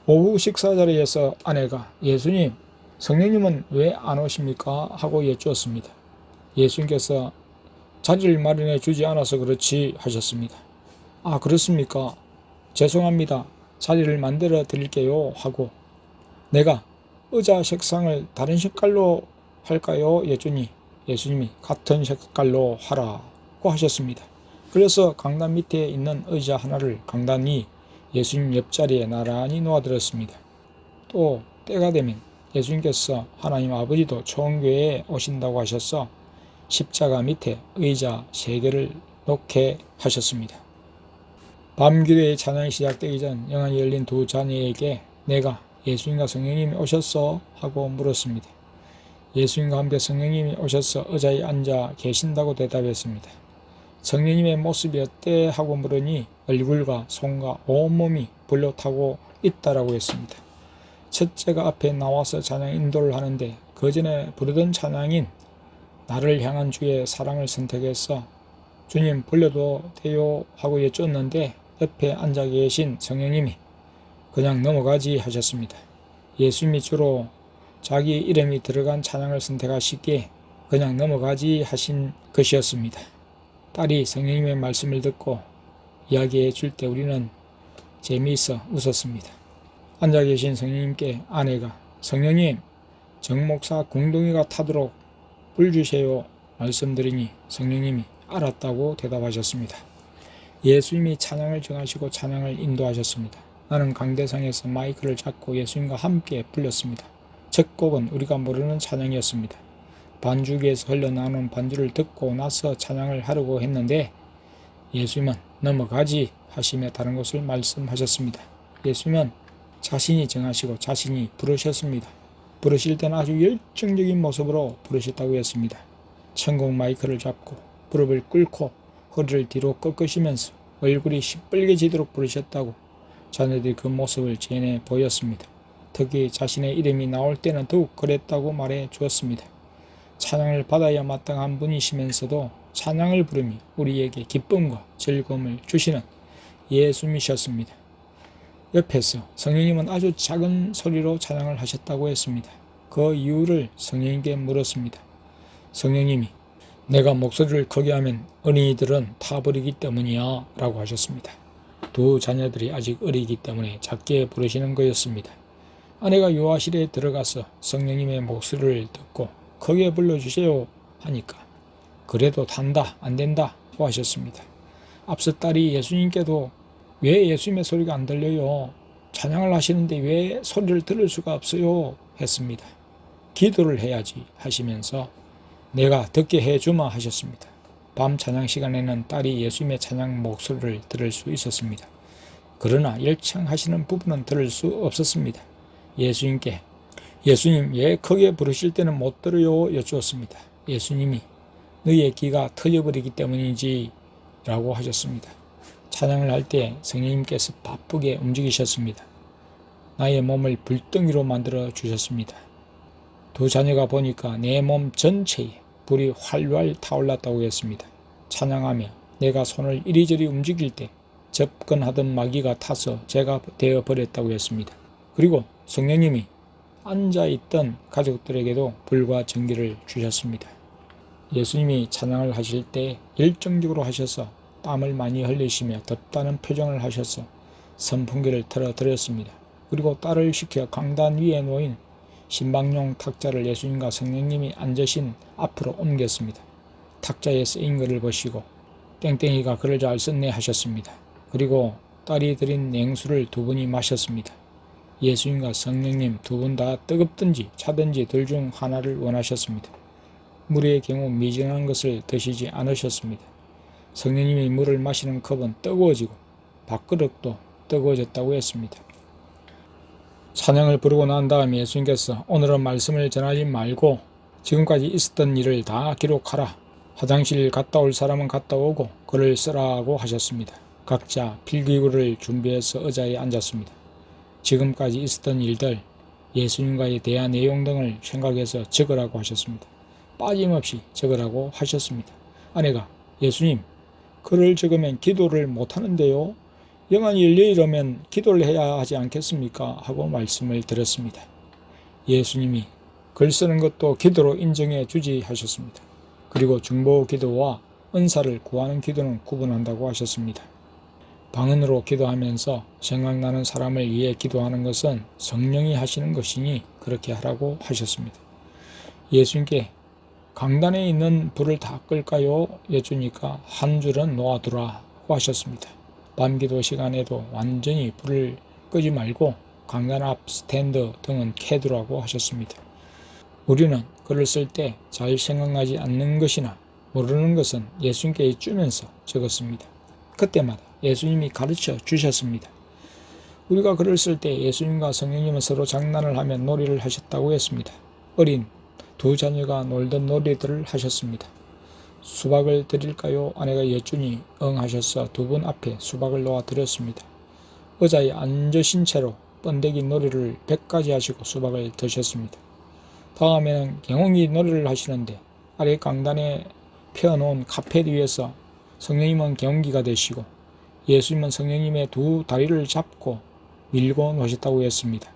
오후 식사 자리에서 아내가 예수님, 성령님은 왜 안 오십니까? 하고 여쭈었습니다. 예수님께서 자리를 마련해 주지 않아서 그렇지 하셨습니다. 아, 그렇습니까? 죄송합니다. 자리를 만들어 드릴게요. 하고 내가 의자 색상을 다른 색깔로 할까요? 여쭈니 예수님이 같은 색깔로 하라고 하셨습니다. 그래서 강단 밑에 있는 의자 하나를 강단 위 예수님 옆자리에 나란히 놓아드렸습니다. 또 때가 되면 예수님께서 하나님 아버지도 초원교회에 오신다고 하셔서 십자가 밑에 의자 3개를 놓게 하셨습니다. 밤기도의 찬양이 시작되기 전 영안이 열린 두 자녀에게 내가 예수님과 성령님이 오셨어? 하고 물었습니다. 예수님과 함께 성령님이 오셔서 의자에 앉아 계신다고 대답했습니다. 성령님의 모습이 어때? 하고 물으니 얼굴과 손과 온몸이 불려타고 있다라고 했습니다. 첫째가 앞에 나와서 찬양 인도를 하는데 그 전에 부르던 찬양인 나를 향한 주의 사랑을 선택해서 주님 불려도 돼요? 하고 여쭈었는데 옆에 앉아 계신 성령님이 그냥 넘어가지 하셨습니다. 예수님이 주로 자기 이름이 들어간 찬양을 선택하시기에 그냥 넘어가지 하신 것이었습니다. 딸이 성령님의 말씀을 듣고 이야기해 줄 때 우리는 재미있어 웃었습니다. 앉아 계신 성령님께 아내가 성령님, 정목사 궁둥이가 타도록 불 주세요 말씀드리니 성령님이 알았다고 대답하셨습니다. 예수님이 찬양을 정하시고 찬양을 인도하셨습니다. 나는 강대상에서 마이크를 잡고 예수님과 함께 불렀습니다. 첫 곡은 우리가 모르는 찬양이었습니다. 반주기에서 흘러나오는 반주를 듣고 나서 찬양을 하려고 했는데 예수님은 넘어가지 하시며 다른 것을 말씀하셨습니다. 예수님은 자신이 정하시고 자신이 부르셨습니다. 부르실 때는 아주 열정적인 모습으로 부르셨다고 했습니다. 천국 마이크를 잡고 무릎을 꿇고 허리를 뒤로 꺾으시면서 얼굴이 시뻘개지도록 부르셨다고 자녀들이 그 모습을 제내 보였습니다. 특히 자신의 이름이 나올 때는 더욱 그랬다고 말해 주었습니다. 찬양을 받아야 마땅한 분이시면서도 찬양을 부르며 우리에게 기쁨과 즐거움을 주시는 예수님이셨습니다. 옆에서 성령님은 아주 작은 소리로 찬양을 하셨다고 했습니다. 그 이유를 성령님께 물었습니다. 성령님이 내가 목소리를 크게 하면 어린이들은 타버리기 때문이야 라고 하셨습니다. 두 자녀들이 아직 어리기 때문에 작게 부르시는 거였습니다. 아내가 요아실에 들어가서 성령님의 목소리를 듣고 크게 불러주세요 하니까 그래도 단다 안 된다 고 하셨습니다. 앞서 딸이 예수님께도 왜 예수님의 소리가 안 들려요? 찬양을 하시는데 왜 소리를 들을 수가 없어요? 했습니다. 기도를 해야지 하시면서 내가 듣게 해주마 하셨습니다. 밤 찬양 시간에는 딸이 예수님의 찬양 목소리를 들을 수 있었습니다. 그러나 열창하시는 부분은 들을 수 없었습니다. 예수님께 예수님 왜 크게 부르실 때는 못 들어요? 여쭈었습니다. 예수님이 너희의 귀가 터져버리기 때문이지 라고 하셨습니다. 찬양을 할 때 성령님께서 바쁘게 움직이셨습니다. 나의 몸을 불덩이로 만들어 주셨습니다. 두 자녀가 보니까 내 몸 전체에 불이 활활 타올랐다고 했습니다. 찬양하며 내가 손을 이리저리 움직일 때 접근하던 마귀가 타서 제가 되어버렸다고 했습니다. 그리고 성령님이 앉아있던 가족들에게도 불과 전기를 주셨습니다. 예수님이 찬양을 하실 때 열정적으로 하셔서 땀을 많이 흘리시며 덥다는 표정을 하셔서 선풍기를 틀어드렸습니다. 그리고 딸을 시켜 강단 위에 놓인 신방용 탁자를 예수님과 성령님이 앉으신 앞으로 옮겼습니다. 탁자에 쓰인 글을 보시고 땡땡이가 글을 잘 썼네 하셨습니다. 그리고 딸이 드린 냉수를 두 분이 마셨습니다. 예수님과 성령님 두 분 다 뜨겁든지 차든지 둘 중 하나를 원하셨습니다. 물의 경우 미진한 것을 드시지 않으셨습니다. 성령님이 물을 마시는 컵은 뜨거워지고 밥그릇도 뜨거워졌다고 했습니다. 찬양을 부르고 난 다음에 예수님께서 오늘은 말씀을 전하지 말고 지금까지 있었던 일을 다 기록하라. 화장실 갔다 올 사람은 갔다 오고 글을 쓰라고 하셨습니다. 각자 필기구를 준비해서 의자에 앉았습니다. 지금까지 있었던 일들, 예수님과의 대화 내용 등을 생각해서 적으라고 하셨습니다. 빠짐없이 적으라고 하셨습니다. 아내가 예수님, 글을 적으면 기도를 못하는데요. 영안이 열려이러면 기도를 해야 하지 않겠습니까? 하고 말씀을 드렸습니다. 예수님이 글 쓰는 것도 기도로 인정해 주지 하셨습니다. 그리고 중보 기도와 은사를 구하는 기도는 구분한다고 하셨습니다. 방언으로 기도하면서 생각나는 사람을 위해 기도하는 것은 성령이 하시는 것이니 그렇게 하라고 하셨습니다. 예수님께 강단에 있는 불을 다 끌까요? 여쭈니까 한 줄은 놓아두라고 하셨습니다. 밤기도 시간에도 완전히 불을 끄지 말고 강단 앞 스탠드 등은 켜두라고 하셨습니다. 우리는 글을 쓸 때 잘 생각나지 않는 것이나 모르는 것은 예수님께 여쭈면서 적었습니다. 그때마다 예수님이 가르쳐 주셨습니다. 우리가 글을 쓸 때 예수님과 성령님은 서로 장난을 하며 놀이를 하셨다고 했습니다. 어린 두 자녀가 놀던 놀이들을 하셨습니다. 수박을 드릴까요? 아내가 여쭈니 응 하셔서 두 분 앞에 수박을 놓아 드렸습니다. 의자에 앉으신 채로 번데기 놀이를 100가지 하시고 수박을 드셨습니다. 다음에는 경홍이 놀이를 하시는데 아래 강단에 펴놓은 카펫 위에서 성령님은 경기가 되시고 예수님은 성령님의 두 다리를 잡고 밀고 노셨다고 했습니다.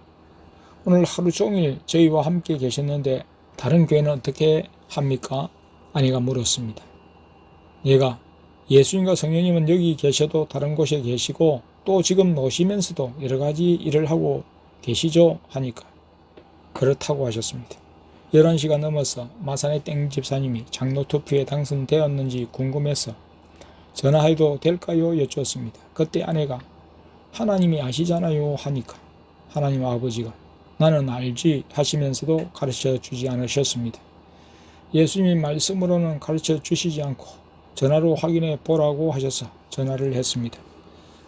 오늘 하루 종일 저희와 함께 계셨는데 다른 교회는 어떻게 합니까? 아내가 물었습니다. 얘가 예수님과 성령님은 여기 계셔도 다른 곳에 계시고 또 지금 노시면서도 여러 가지 일을 하고 계시죠? 하니까 그렇다고 하셨습니다. 11시가 넘어서 마산의 땡 집사님이 장로 투표에 당선되었는지 궁금해서 전화해도 될까요? 여쭈었습니다. 그때 아내가 하나님이 아시잖아요 하니까 하나님 아버지가 나는 알지 하시면서도 가르쳐 주지 않으셨습니다. 예수님 말씀으로는 가르쳐 주시지 않고 전화로 확인해 보라고 하셔서 전화를 했습니다.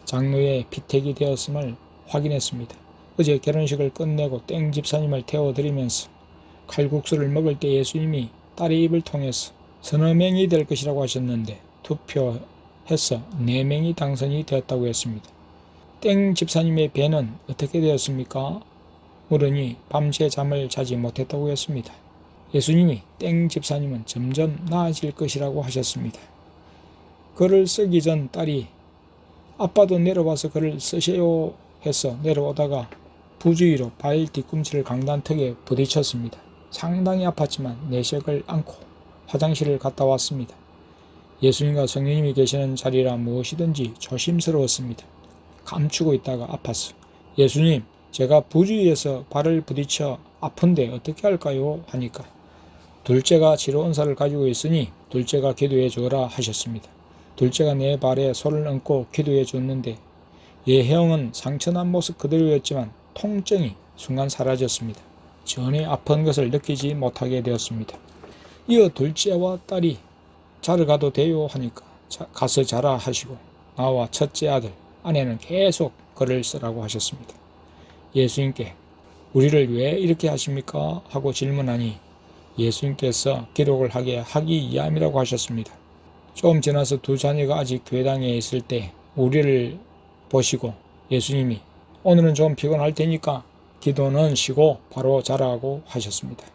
장로의 피택이 되었음을 확인했습니다. 어제 결혼식을 끝내고 땡 집사님을 태워드리면서 칼국수를 먹을 때 예수님이 딸의 입을 통해서 서너 명이 될 것이라고 하셨는데 투표해서 4명이 당선이 되었다고 했습니다. 땡 집사님의 배는 어떻게 되었습니까? 물으니 밤새 잠을 자지 못했다고 했습니다. 예수님이 땡 집사님은 점점 나아질 것이라고 하셨습니다. 글을 쓰기 전 딸이 아빠도 내려와서 글을 쓰세요 해서 내려오다가 부주의로 발 뒤꿈치를 강단턱에 부딪혔습니다. 상당히 아팠지만 내색을 안고 화장실을 갔다 왔습니다. 예수님과 성령님이 계시는 자리라 무엇이든지 조심스러웠습니다. 감추고 있다가 아팠어. 예수님, 제가 부주의해서 발을 부딪혀 아픈데 어떻게 할까요? 하니까 둘째가 치료 은사를 가지고 있으니 둘째가 기도해 주어라 하셨습니다. 둘째가 내 발에 손을 얹고 기도해 줬는데 예형은 상처난 모습 그대로였지만 통증이 순간 사라졌습니다. 전에 아픈 것을 느끼지 못하게 되었습니다. 이어 둘째와 딸이 자러 가도 돼요 하니까 가서 자라 하시고 나와 첫째 아들, 아내는 계속 글을 쓰라고 하셨습니다. 예수님께 우리를 왜 이렇게 하십니까? 하고 질문하니 예수님께서 기록을 하게 하기 위함이라고 하셨습니다. 조금 지나서 두 자녀가 아직 교회당에 있을 때 우리를 보시고 예수님이 오늘은 좀 피곤할 테니까 기도는 쉬고 바로 자라고 하셨습니다.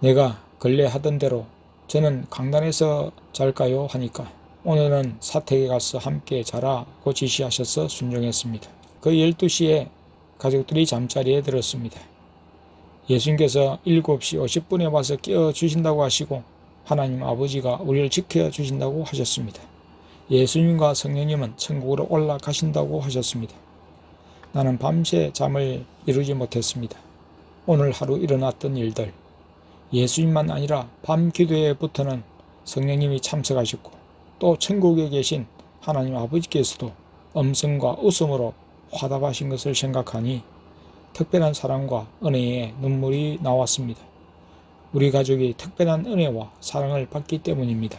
내가 근래 하던 대로 저는 강단에서 잘까요? 하니까 오늘은 사택에 가서 함께 자라고 지시하셔서 순종했습니다. 그 12시에 가족들이 잠자리에 들었습니다. 예수님께서 7시 50분에 와서 깨워주신다고 하시고 하나님 아버지가 우리를 지켜주신다고 하셨습니다. 예수님과 성령님은 천국으로 올라가신다고 하셨습니다. 나는 밤새 잠을 이루지 못했습니다. 오늘 하루 일어났던 일들, 예수님만 아니라 밤 기도회부터는 성령님이 참석하셨고 또 천국에 계신 하나님 아버지께서도 음성과 웃음으로 화답하신 것을 생각하니 특별한 사랑과 은혜에 눈물이 나왔습니다. 우리 가족이 특별한 은혜와 사랑을 받기 때문입니다.